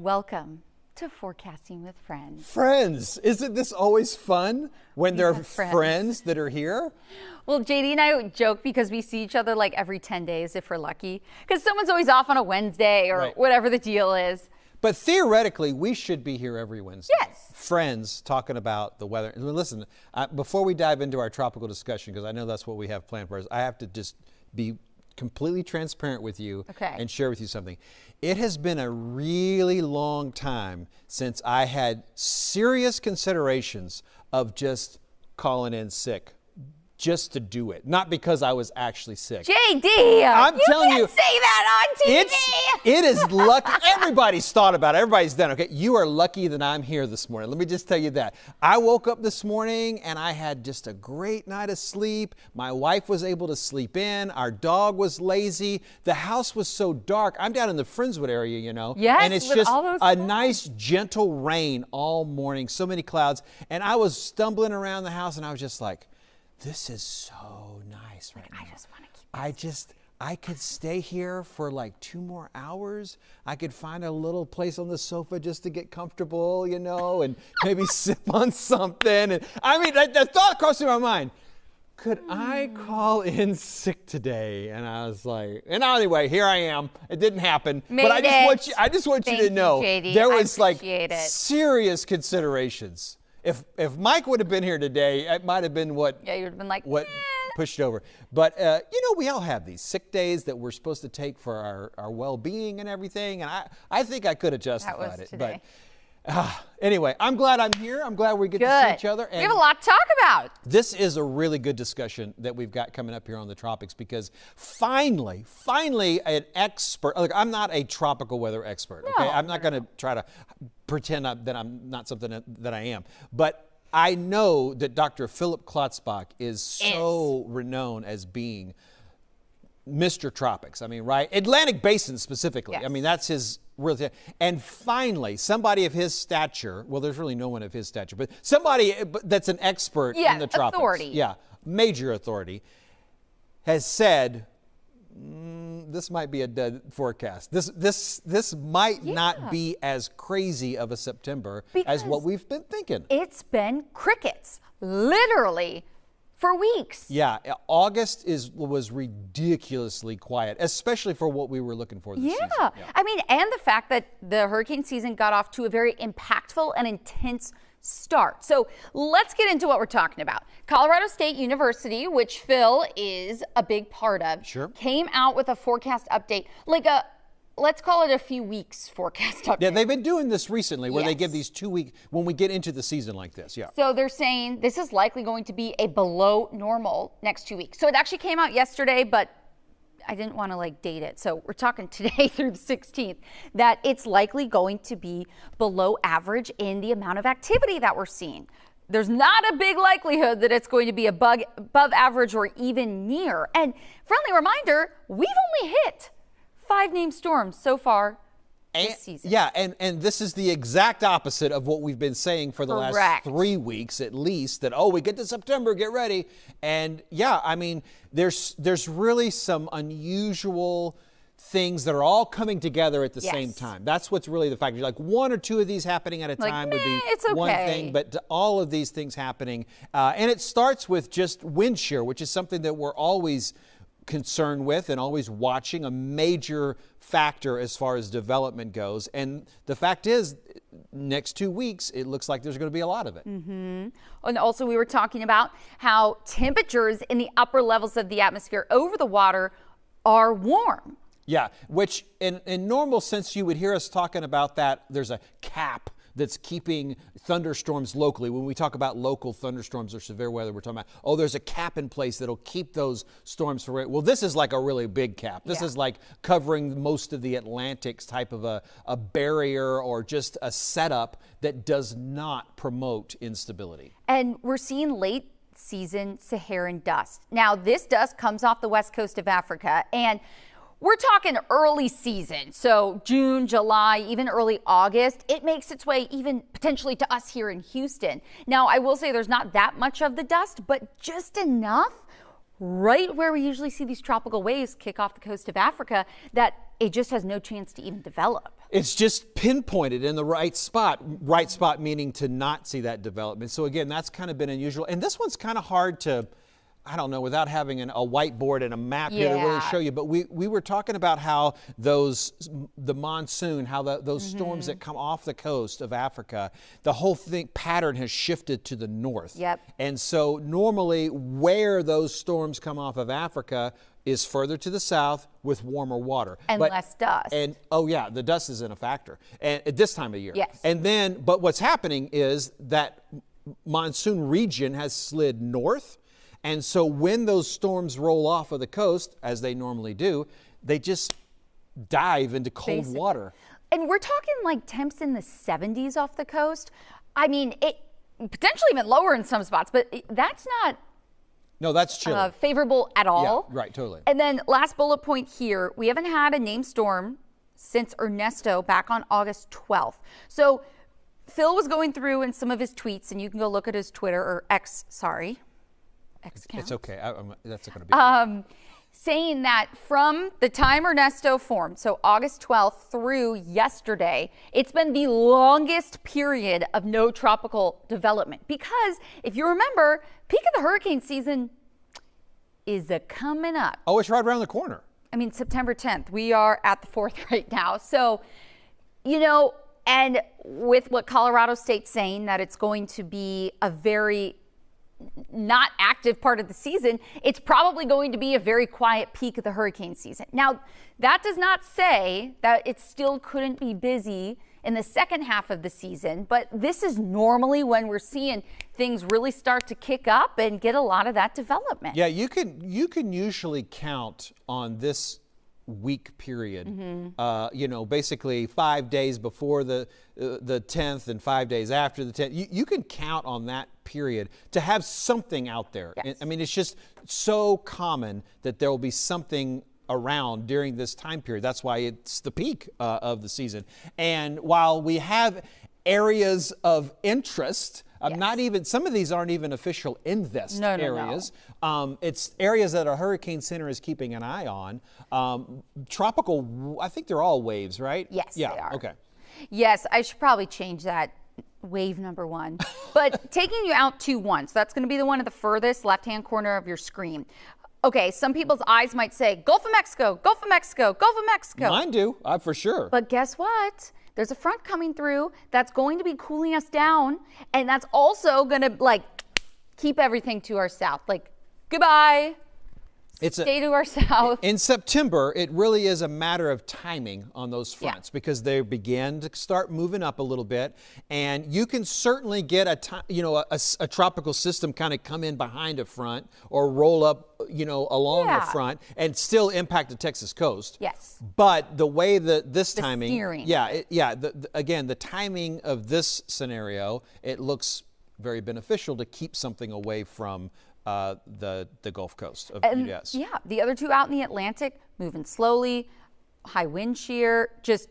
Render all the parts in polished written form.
Welcome to Forecasting with Friends. Friends, isn't this always fun when there are friends that are here? Well, JD and I joke because we see each other like every 10 days if we're lucky, because someone's always off on a Wednesday or whatever the deal is. But theoretically, we should be here every Wednesday. Yes. Friends talking about the weather. Listen, before we dive into our tropical discussion, because I know that's what we have planned for us, I have to just be completely transparent with you and share with you something. It has been a really long time since I had serious considerations of just calling in sick. Just to do it, not because I was actually sick. JD, I'm telling you, say that on TV. It is lucky. Everybody's thought about it. Everybody's done. Okay, you are lucky that I'm here this morning. Let me just tell you that. I woke up this morning and I had just a great night of sleep. My wife was able to sleep in. Our dog was lazy. The house was so dark. I'm down in the Friendswood area, you know. Yes, and it's just a nice, gentle rain all morning. So many clouds, and I was stumbling around the house, and I was just like, this is so nice right now. I just want to keep I could stay here for like 2 more hours. I could find a little place on the sofa just to get comfortable, you know, and maybe sip on something. And I mean, that thought crossed through my mind. Could I call in sick today? And I was like, and anyway, here I am. It didn't happen. But I just want you to know there was like serious considerations. If Mike would have been here today, it might have been what you would have been like what pushed over. But you know, we all have these sick days that we're supposed to take for our well-being and everything. And I think I could have justified it. Today. But anyway, I'm glad I'm here. I'm glad we get to see each other. And we have a lot to talk about. This is a really good discussion that we've got coming up here on the tropics, because finally an expert. Look, I'm not a tropical weather expert. Okay, I'm not going to try to pretend that I'm not something that I am. But I know that Dr. Philip Klotzbach is so renowned as being Mr. Tropics. I mean, right? Atlantic Basin specifically. Yes. I mean, that's his real thing. And finally, somebody of his stature, well, there's really no one of his stature, but somebody that's an expert in the tropics. Authority. Yeah, major authority, has said, this might be a dead forecast. This might not be as crazy of a September as what we've been thinking. It's been crickets, literally, for weeks. Yeah, August was ridiculously quiet, especially for what we were looking for this season. Yeah, I mean, and the fact that the hurricane season got off to a very impactful and intense start. So let's get into what we're talking about. Colorado State University, which Phil is a big part of, came out with a forecast update, like let's call it a few weeks forecast update. Yeah, they've been doing this recently where they give these 2 week when we get into the season like this. Yeah. So they're saying this is likely going to be a below normal next 2 weeks. So it actually came out yesterday, but I didn't want to date it. So we're talking today through the 16th that it's likely going to be below average in the amount of activity that we're seeing. There's not a big likelihood that it's going to be above average or even near. And friendly reminder, we've only hit 5 named storms so far this season. Yeah, and this is the exact opposite of what we've been saying for the last 3 weeks at least, that, we get to September, get ready. And yeah, I mean, there's really some unusual things that are all coming together at the same time. That's what's really the factor. Like 1 or 2 of these happening at a time would be one thing, but all of these things happening. And it starts with just wind shear, which is something that we're always concerned with and always watching, a major factor as far as development goes. And the fact is, next 2 weeks, it looks like there's going to be a lot of it. And also we were talking about how temperatures in the upper levels of the atmosphere over the water are warm. Yeah, which in normal sense, you would hear us talking about that. There's a cap that's keeping thunderstorms locally. When we talk about local thunderstorms or severe weather, we're talking about, there's a cap in place that'll keep those storms for, well, this is like a really big cap. This is like covering most of the Atlantic's type of a barrier or just a setup that does not promote instability. And we're seeing late season Saharan dust. Now, this dust comes off the west coast of Africa, and we're talking early season, so June, July, even early August. It makes its way even potentially to us here in Houston. Now, I will say there's not that much of the dust, but just enough right where we usually see these tropical waves kick off the coast of Africa, that it just has no chance to even develop. It's just pinpointed in the right spot meaning to not see that development. So again, that's kind of been unusual. And this one's kind of hard to, I don't know, without having a whiteboard and a map here to really show you. But we were talking about how the monsoon, how those storms that come off the coast of Africa, the whole pattern has shifted to the north. Yep. And so normally where those storms come off of Africa is further to the south with warmer water. And less dust. And oh yeah, the dust isn't a factor at this time of year. Yes. And then, but what's happening is that monsoon region has slid north. And so when those storms roll off of the coast, as they normally do, they just dive into cold water. And we're talking like temps in the 70s off the coast. I mean, it potentially even lower in some spots, but that's not that's chilly. Favorable at all. Yeah, right, totally. And then last bullet point here, we haven't had a named storm since Ernesto back on August 12th. So Phil was going through in some of his tweets, and you can go look at his Twitter, or X account. It's okay. That's going to be. Saying that from the time Ernesto formed, so August 12th through yesterday, it's been the longest period of no tropical development. Because if you remember, peak of the hurricane season is coming up. Oh, it's right around the corner. I mean, September 10th. We are at the 4th right now. So, and with what Colorado State's saying, that it's going to be a very not active part of the season, it's probably going to be a very quiet peak of the hurricane season. Now, that does not say that it still couldn't be busy in the second half of the season, but this is normally when we're seeing things really start to kick up and get a lot of that development. Yeah, you can usually count on this week period, basically 5 days before the 10th and 5 days after the 10th. You can count on that period to have something out there. Yes. I mean, it's just so common that there will be something around during this time period. That's why it's the peak of the season. And while we have areas of interest, not even, some of these aren't even official invest areas. No. It's areas that our Hurricane Center is keeping an eye on. Tropical, I think they're all waves, right? Yes, yeah, they are. Okay. Yes, I should probably change that. Wave number 1. But taking you out to 1, so that's going to be the one at the furthest left-hand corner of your screen. Okay, some people's eyes might say, Gulf of Mexico, Gulf of Mexico, Gulf of Mexico. Mine do, for sure. But guess what? There's a front coming through that's going to be cooling us down, and that's also going to keep everything to our south. Goodbye. Stay to our south. In September, it really is a matter of timing on those fronts because they begin to start moving up a little bit, and you can certainly get a tropical system kind of come in behind a front or roll up, along the front and still impact the Texas coast. Yes. But the way that the timing, steering. Again, the timing of this scenario, it looks very beneficial to keep something away from the Gulf Coast of the U.S. Yeah, the other two out in the Atlantic, moving slowly, high wind shear, just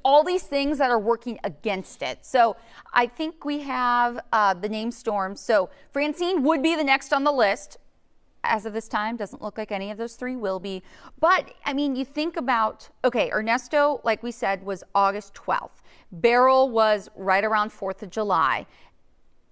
all these things that are working against it. So I think we have the named storms. So Francine would be the next on the list. As of this time, doesn't look like any of those 3 will be. But, I mean, you think about, Ernesto, like we said, was August 12th. Beryl was right around 4th of July.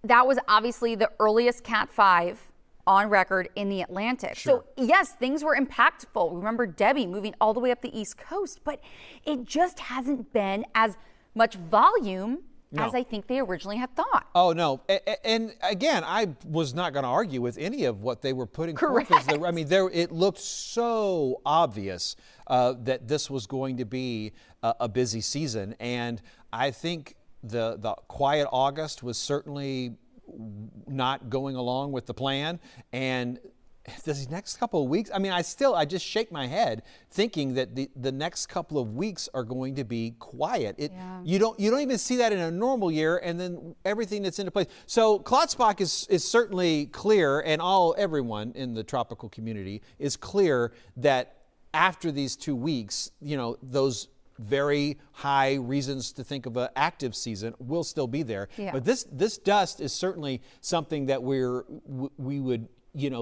That was obviously the earliest Cat 5 on record in the Atlantic. Sure. So yes, things were impactful. Remember Debbie moving all the way up the East Coast, but it just hasn't been as much volume as I think they originally had thought. Oh, no. And again, I was not going to argue with any of what they were putting Correct. forth. It looked so obvious that this was going to be a busy season. And I think the quiet August was certainly not going along with the plan. And these next couple of weeks, I just shake my head thinking that the next couple of weeks are going to be quiet. You don't even see that in a normal year, and then everything that's into place. So Klotspach is certainly clear, and everyone in the tropical community is clear that after these 2 weeks, those very high reasons to think of an active season will still be there. Yeah. But this dust is certainly something that we would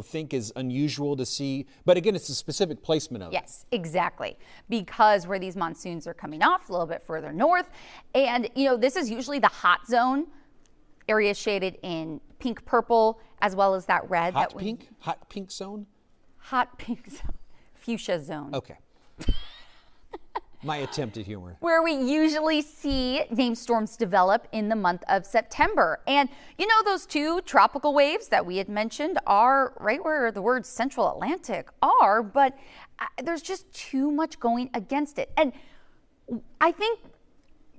think is unusual to see. But again, it's a specific placement of it. Yes, exactly. Because where these monsoons are coming off a little bit further north. And, this is usually the hot zone, area shaded in pink, purple, as well as that red. Hot pink zone? Hot pink zone. Fuchsia zone. Okay. My attempt at humor. Where we usually see named storms develop in the month of September. And those two tropical waves that we had mentioned are right where the words Central Atlantic are, but there's just too much going against it. And I think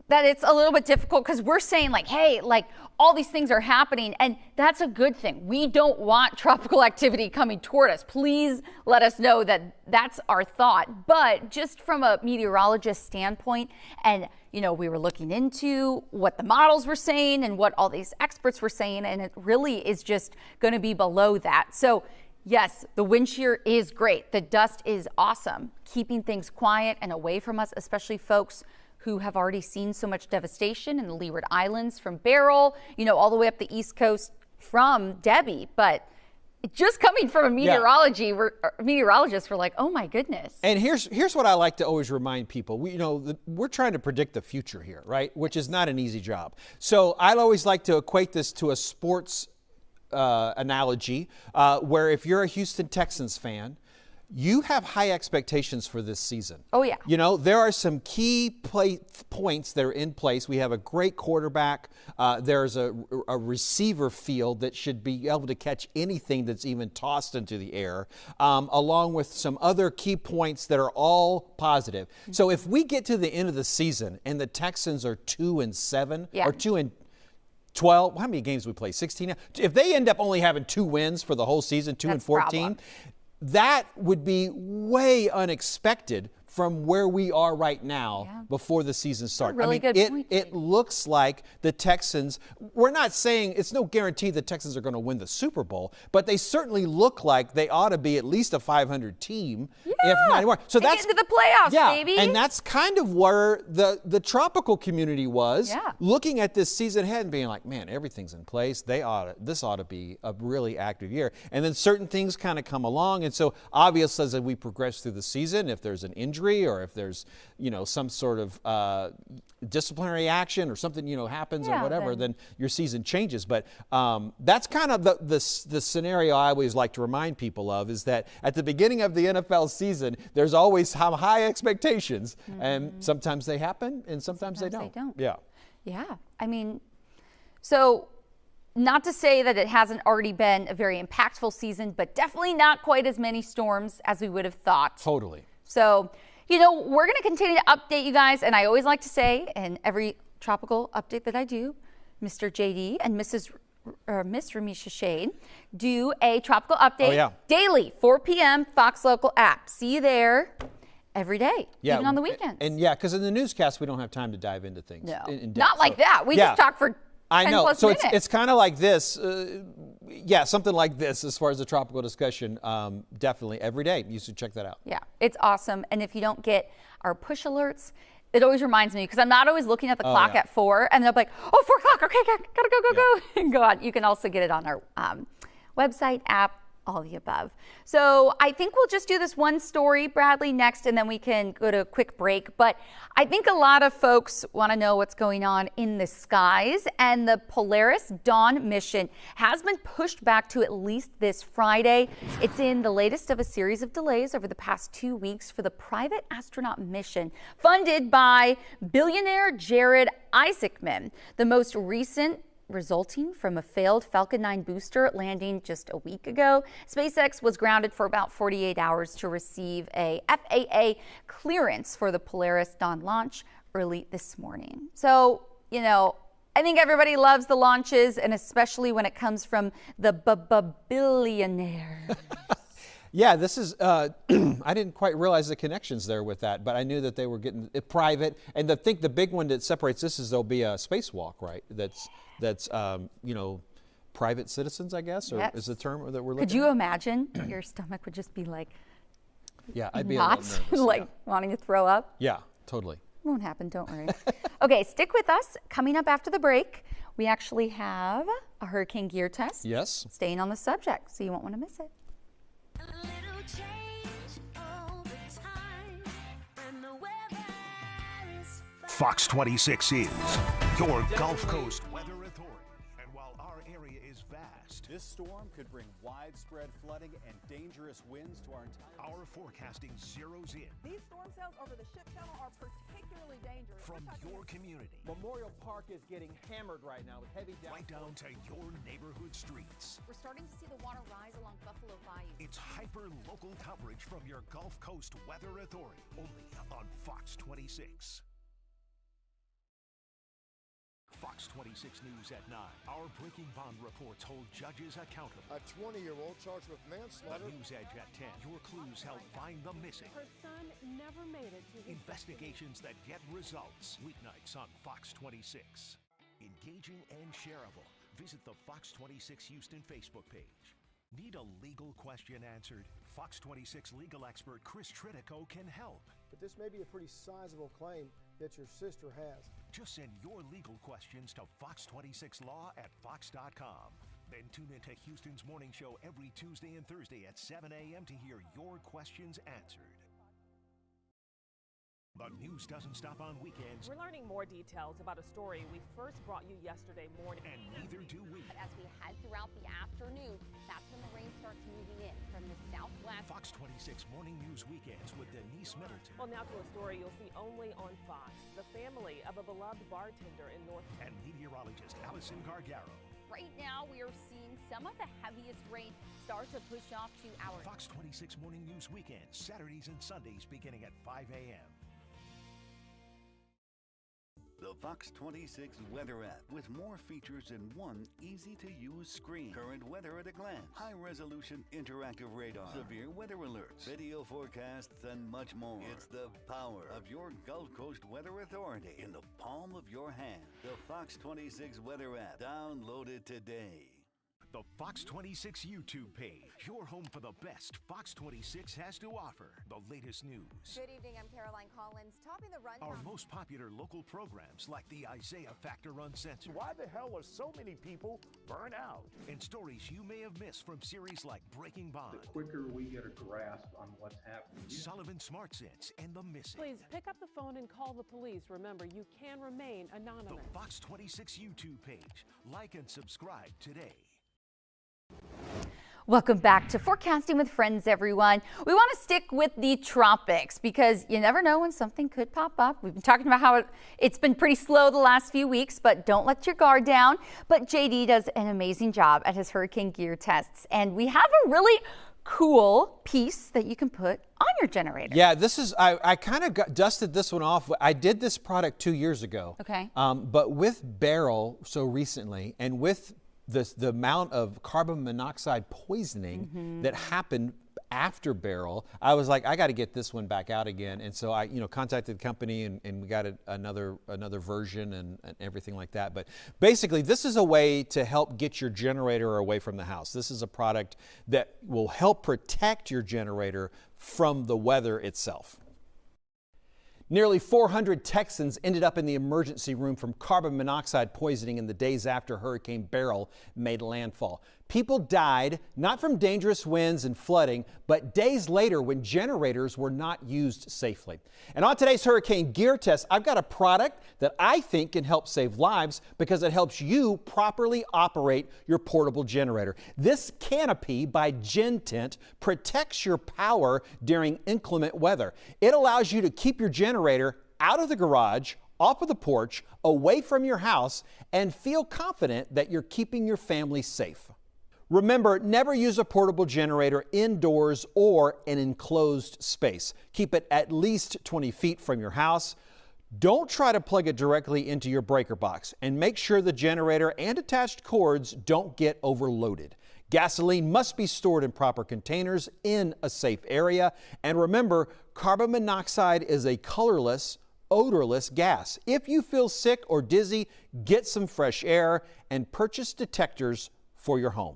that it's a little bit difficult because we're saying hey, all these things are happening, and that's a good thing. We don't want tropical activity coming toward us. Please let us know that that's our thought. But just from a meteorologist standpoint, and we were looking into what the models were saying and what all these experts were saying, and it really is just going to be below that. So yes, the wind shear is great. The dust is awesome, keeping things quiet and away from us, especially folks who have already seen so much devastation in the Leeward Islands from Beryl, all the way up the East Coast from Debbie. But just coming from a meteorologist, we're like, oh my goodness. And here's what I like to always remind people. We're trying to predict the future here, right? Which is not an easy job. So I'd always like to equate this to a sports analogy, where if you're a Houston Texans fan, you have high expectations for this season. Oh, yeah. There are some key points that are in place. We have a great quarterback. There's a receiver field that should be able to catch anything that's even tossed into the air, along with some other key points that are all positive. Mm-hmm. So if we get to the end of the season and the Texans are 2-7 or 2-12, how many games we play? 16? If they end up only having 2 wins for the whole season, 2-14, that would be way unexpected from where we are right now before the season starts. It looks like the Texans, we're not saying, it's no guarantee the Texans are going to win the Super Bowl, but they certainly look like they ought to be at least a 500 team, if not anymore. So that's into the playoffs, baby. And that's kind of where the tropical community was, looking at this season ahead and being like, man, everything's in place. This ought to be a really active year. And then certain things kind of come along. And so obviously as we progress through the season, if there's an injury or if there's, some sort of disciplinary action or something, happens or whatever, then your season changes. But that's kind of the scenario I always like to remind people of, is that at the beginning of the NFL season, there's always high expectations, and sometimes they happen and sometimes they don't. Yeah. So not to say that it hasn't already been a very impactful season, but definitely not quite as many storms as we would have thought. Totally. So, we're going to continue to update you guys. And I always like to say in every tropical update that I do, Mr. JD and Miss Ramisha Shade do a tropical update daily, 4 p.m. Fox Local app. See you there every day, even on the weekends. And because in the newscast, we don't have time to dive into things. No, not like that. We just talk for 10 plus so minutes. It's kind of like this. Something like this as far as the tropical discussion, definitely every day. You should check that out. Yeah, it's awesome. And if you don't get our push alerts, it always reminds me, because I'm not always looking at the clock at 4, and they'll be like, 4 o'clock, okay, gotta go, and go on. You can also get it on our website, app, all the above. So I think we'll just do this one story, Bradley, next, and then we can go to a quick break. But I think a lot of folks want to know what's going on in the skies, and the Polaris Dawn mission has been pushed back to at least this Friday. It's in the latest of a series of delays over the past 2 weeks for the private astronaut mission funded by billionaire Jared Isaacman. The most recent resulting from a failed Falcon 9 booster landing just a week ago. SpaceX was grounded for about 48 hours to receive a FAA clearance for the Polaris Dawn launch early this morning. So, I think everybody loves the launches, and especially when it comes from the billionaires. Yeah, this is, I didn't quite realize the connections there with that, but I knew that they were getting it private. And I think the big one that separates this is there'll be a spacewalk, right? That's private citizens, I guess, or is the term that we're looking at. Could you imagine your stomach would just be like, I'd be a little nervous. Wanting to throw up? Yeah, totally. Won't happen, don't worry. Okay, stick with us. Coming up after the break, We actually have a hurricane gear test. Yes. Staying on the subject, so you won't want to miss it. Fox 26 is your Gulf Coast weather authority. And while our area is vast, this storm could bring widespread flooding and dangerous winds to our entire... Our forecasting zeroes in. These storm cells over the ship channel are particularly dangerous. From your community. Memorial Park is getting hammered right now with heavy downpours. Right down to your neighborhood streets. We're starting to see the water rise along Buffalo Bayou. It's hyper-local coverage from your Gulf Coast weather authority. Only on Fox 26. Fox 26 News at 9. Our breaking bond reports hold judges accountable. A 20-year-old charged with manslaughter. The News Edge at 10. Your clues help find the missing. Her son never made it to his Investigations that get results. Weeknights on Fox 26. Engaging and shareable. Visit the Fox 26 Houston Facebook page. Need a legal question answered? Fox 26 legal expert Chris Tritico can help. But this may be a pretty sizable claim that your sister has. Just send your legal questions to fox26law@fox.com. Then tune into Houston's morning show every Tuesday and Thursday at 7 a.m. to hear your questions answered. The news doesn't stop on weekends. We're learning more details about a story we first brought you yesterday morning. And neither do we. But as we head throughout the afternoon, that's when the rain starts moving in from the southwest. Fox 26 Morning News Weekends with Denise Middleton. Well, now to a story you'll see only on Fox. The family of a beloved bartender in North... And meteorologist Allison Gargaro. Right now, we are seeing some of the heaviest rain start to push off to our... Fox 26 Morning News Weekends, Saturdays and Sundays beginning at 5 a.m. The Fox 26 weather app with more features in one easy-to-use screen. Current weather at a glance, high-resolution interactive radar, severe weather alerts, video forecasts, and much more. It's the power of your Gulf Coast weather authority in the palm of your hand. The Fox 26 weather app. Download it today. The Fox 26 YouTube page, your home for the best Fox 26 has to offer. The latest news. Good evening, I'm Caroline Collins. Topping the rundown. Our most popular local programs like the Isaiah Factor Uncensored. Why the hell are so many people burned out? And stories you may have missed from series like Breaking Bond. The quicker we get a grasp on what's happening. Sullivan Smart Sense and The Missing. Please pick up the phone and call the police. Remember, you can remain anonymous. The Fox 26 YouTube page. Like and subscribe today. Welcome back to Forecasting with Friends, everyone. We want to stick with the tropics because you never know when something could pop up. We've been talking about how it's been pretty slow the last few weeks, but don't let your guard down. But JD does an amazing job at his hurricane gear tests, and we have a really cool piece that you can put on your generator. Yeah, this is, I kind of dusted this one off. I did this product 2 years ago. Okay. But with Beryl so recently, and with the amount of carbon monoxide poisoning that happened after Beryl, I was like, I got to get this one back out again. And so I, contacted the company and we got another version and everything like that. But basically, this is a way to help get your generator away from the house. This is a product that will help protect your generator from the weather itself. Nearly 400 Texans ended up in the emergency room from carbon monoxide poisoning in the days after Hurricane Beryl made landfall. People died not from dangerous winds and flooding, but days later when generators were not used safely. And on today's Hurricane Gear Test, I've got a product that I think can help save lives because it helps you properly operate your portable generator. This canopy by Gentent protects your power during inclement weather. It allows you to keep your generator out of the garage, off of the porch, away from your house, and feel confident that you're keeping your family safe. Remember, never use a portable generator indoors or an enclosed space. Keep it at least 20 feet from your house. Don't try to plug it directly into your breaker box, and make sure the generator and attached cords don't get overloaded. Gasoline must be stored in proper containers in a safe area. And remember, carbon monoxide is a colorless, odorless gas. If you feel sick or dizzy, get some fresh air and purchase detectors for your home.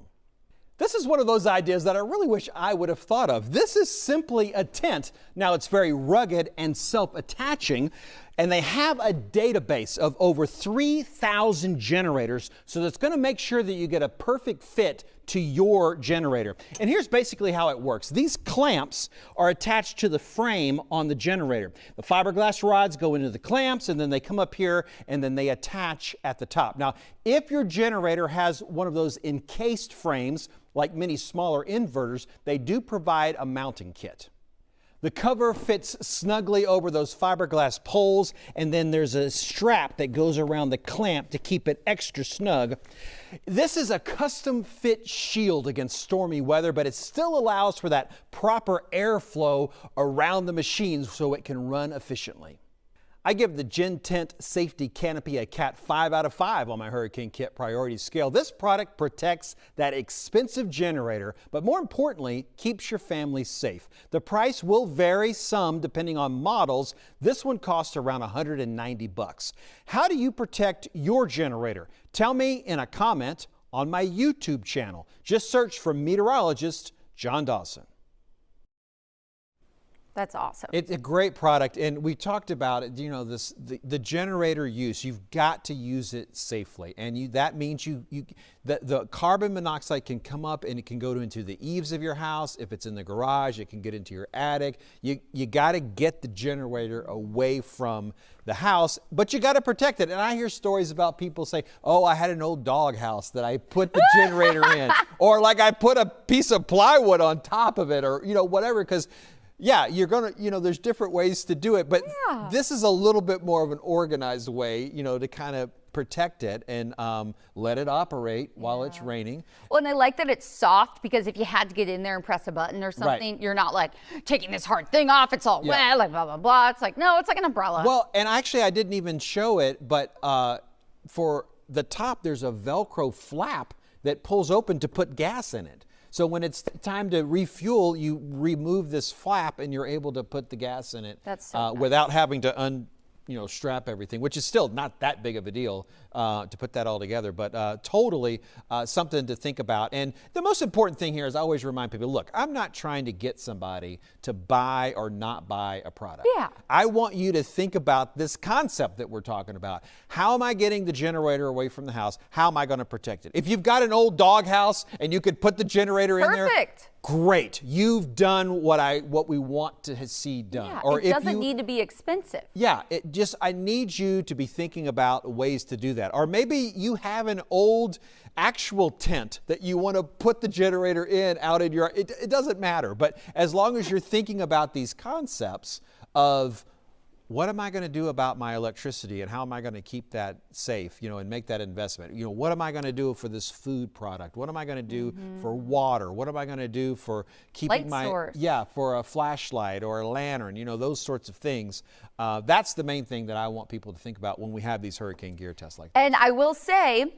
This is one of those ideas that I really wish I would have thought of. This is simply a tent. Now, it's very rugged and self-attaching. And they have a database of over 3,000 generators, so that's going to make sure that you get a perfect fit to your generator. And here's basically how it works. These clamps are attached to the frame on the generator. The fiberglass rods go into the clamps, and then they come up here, and then they attach at the top. Now, if your generator has one of those encased frames, like many smaller inverters, they do provide a mounting kit. The cover fits snugly over those fiberglass poles, and then there's a strap that goes around the clamp to keep it extra snug. This is a custom fit shield against stormy weather, but it still allows for that proper airflow around the machine so it can run efficiently. I give the GenTent Safety Canopy a Cat 5 out of 5 on my Hurricane Kit priority scale. This product protects that expensive generator, but more importantly, keeps your family safe. The price will vary some depending on models. This one costs around $190. How do you protect your generator? Tell me in a comment on my YouTube channel. Just search for meteorologist John Dawson. That's awesome. It's a great product, and we talked about it. You know, the generator use. You've got to use it safely, and that means the carbon monoxide can come up and it can go into the eaves of your house. If it's in the garage, it can get into your attic. You got to get the generator away from the house, but you got to protect it. And I hear stories about people say, "Oh, I had an old dog house that I put the generator in," or like I put a piece of plywood on top of it, or whatever, because. Yeah, you're going to, there's different ways to do it, but this is a little bit more of an organized way, to kind of protect it and let it operate while it's raining. Well, and I like that it's soft, because if you had to get in there and press a button or something, you're not like taking this hard thing off. It's all wet, like blah, blah, blah. It's like, no, it's like an umbrella. Well, and actually I didn't even show it, but for the top, there's a Velcro flap that pulls open to put gas in it. So when it's time to refuel, you remove this flap and you're able to put the gas in it without having to strap everything, which is still not that big of a deal to put that all together, but totally something to think about. And the most important thing here is I always remind people, look, I'm not trying to get somebody to buy or not buy a product. Yeah. I want you to think about this concept that we're talking about. How am I getting the generator away from the house? How am I going to protect it? If you've got an old dog house and you could put the generator in there, great. You've done what we want to see done. Yeah, or it doesn't need to be expensive. Yeah, I need you to be thinking about ways to do that. Or maybe you have an old actual tent that you want to put the generator in out in your, it doesn't matter. But as long as you're thinking about these concepts of what am I going to do about my electricity and how am I going to keep that safe, and make that investment? What am I going to do for this food product? What am I going to do for water? What am I going to do for keeping for a flashlight or a lantern, those sorts of things. That's the main thing that I want people to think about when we have these hurricane gear tests like that. And I will say,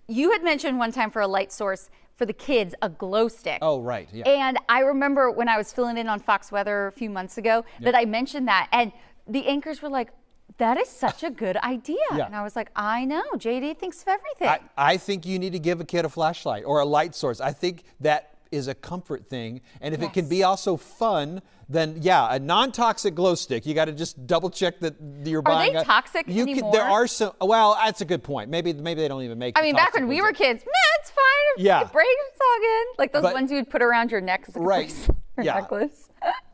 you had mentioned one time for a light source for the kids, a glow stick. Oh, right. Yeah. And I remember when I was filling in on Fox Weather a few months ago that I mentioned that. And the anchors were like, that is such a good idea. Yeah. And I was like, I know, JD thinks of everything. I think you need to give a kid a flashlight or a light source. I think that is a comfort thing. And if it can be also fun, then a non-toxic glow stick. You got to just double check that you're buying. Are they toxic anymore? There are some, well, that's a good point. Maybe they don't even make I mean, back when we were kids, it's fine. If it breaks, it's all good. Like those ones you would put around your neck as a necklace.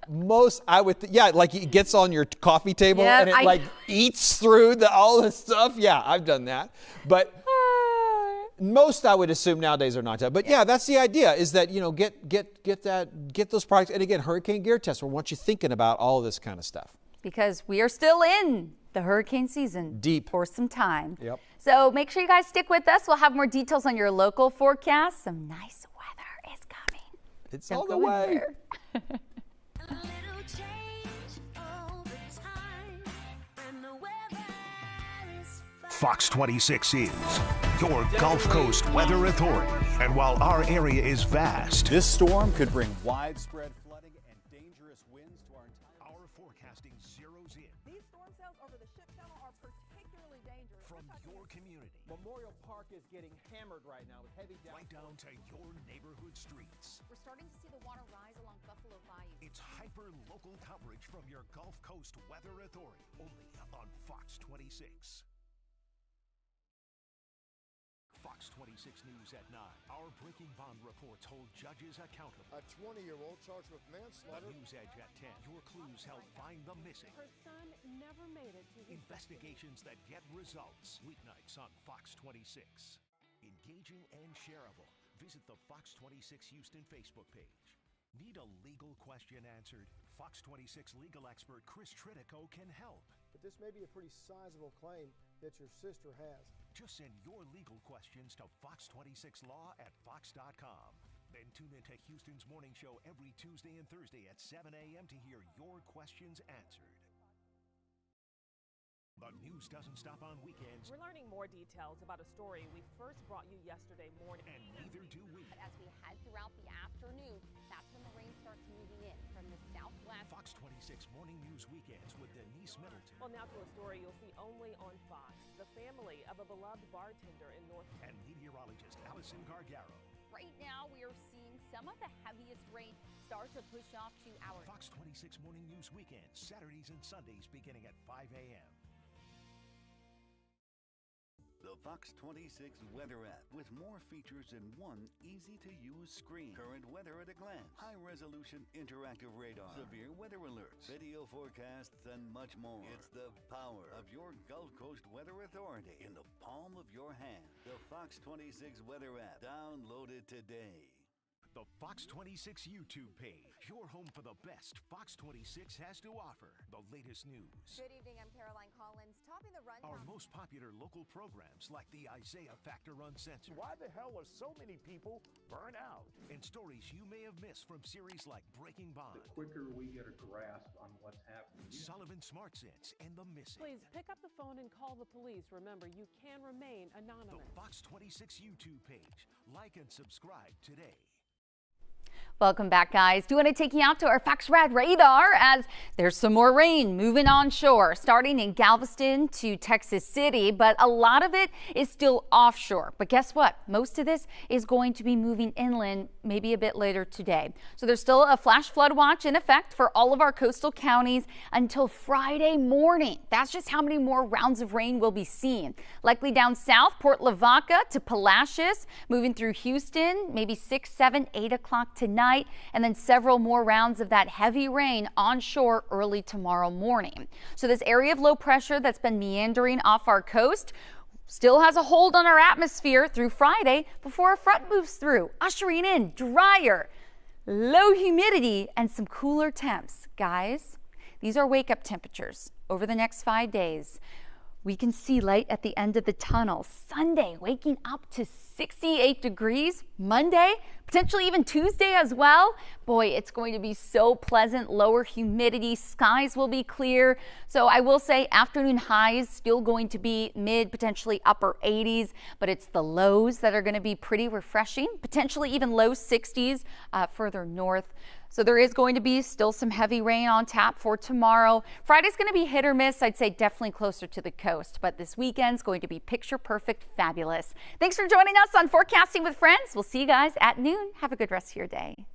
Most, I would, like it gets on your coffee table and it eats through all this stuff. Yeah, I've done that. But most, I would assume nowadays are not that. But that's the idea, is that, get those products. And again, hurricane gear test, we want you thinking about all of this kind of stuff. Because we are still in the hurricane season. Deep. For some time. Yep. So make sure you guys stick with us. We'll have more details on your local forecast. Some nice weather is coming. It's on the way. Fox 26 is your Gulf Coast Weather Authority. And while our area is vast, this storm could bring widespread flooding and dangerous winds to our entire forecasting zeroes in. These storm cells over the ship channel are particularly dangerous. From your community. Memorial Park is getting hammered right now with heavy downpours. Right down to your neighborhood streets. We're starting to see the water rise along Buffalo Bayou. It's hyper-local coverage from your Gulf Coast Weather Authority, only on Fox 26. Fox 26 News at 9. Our Breaking Bond reports hold judges accountable. A 20-year-old charged with manslaughter. The News Edge at 10. Your clues help find the missing. Her son never made it to his Investigations that get results. Weeknights on Fox 26. Engaging and shareable. Visit the Fox 26 Houston Facebook page. Need a legal question answered? Fox 26 legal expert Chris Tritico can help. But this may be a pretty sizable claim that your sister has. Just send your legal questions to fox26law@fox.com. Then tune into Houston's morning show every Tuesday and Thursday at 7 a.m. to hear your questions answered. The news doesn't stop on weekends. We're learning more details about a story we first brought you yesterday morning. And neither do we. But as we head throughout the afternoon, that's when the rain starts moving in from the southwest. Fox 26 Morning News Weekends with Denise Middleton. Well, now to a story you'll see only on Fox. The family of a beloved bartender in North and meteorologist Allison Gargaro. Right now, we are seeing some of the heaviest rain start to push off to our Fox 26 Morning News Weekends, Saturdays and Sundays beginning at 5 a.m. The Fox 26 Weather app with more features in one easy-to-use screen. Current weather at a glance, high-resolution interactive radar, severe weather alerts, video forecasts, and much more. It's the power of your Gulf Coast Weather Authority in the palm of your hand. The Fox 26 Weather app. Download it today. The Fox 26 YouTube page, your home for the best Fox 26 has to offer. The latest news. Good evening, I'm Caroline Collins. Topping the rundown. Our most popular local programs like the Isaiah Factor Uncensored. Why the hell are so many people burned out? And stories you may have missed from series like Breaking Bond. The quicker we get a grasp on what's happening. Sullivan Smart Sense and The Missing. Please pick up the phone and call the police. Remember, you can remain anonymous. The Fox 26 YouTube page. Like and subscribe today. Welcome back, guys. Do want to take you out to our Fox Rad radar as there's some more rain moving onshore, starting in Galveston to Texas City, but a lot of it is still offshore. But guess what? Most of this is going to be moving inland maybe a bit later today. So there's still a flash flood watch in effect for all of our coastal counties until Friday morning. That's just how many more rounds of rain we'll be seeing. Likely down south, Port Lavaca to Palacios, moving through Houston, maybe 6, 7, 8 o'clock tonight, and then several more rounds of that heavy rain onshore early tomorrow morning. So this area of low pressure that's been meandering off our coast still has a hold on our atmosphere through Friday before a front moves through, ushering in drier, low humidity, and some cooler temps. Guys, these are wake-up temperatures over the next 5 days. We can see light at the end of the tunnel. Sunday, waking up to 68 degrees. Monday, potentially even Tuesday as well. Boy, it's going to be so pleasant. Lower humidity, skies will be clear. So I will say afternoon highs still going to be mid, potentially upper 80s, but it's the lows that are going to be pretty refreshing. Potentially even low 60s further north. So there is going to be still some heavy rain on tap for tomorrow. Friday's going to be hit or miss. I'd say definitely closer to the coast, but this weekend's going to be picture perfect fabulous. Thanks for joining us on Forecasting with Friends. We'll see you guys at noon. Have a good rest of your day.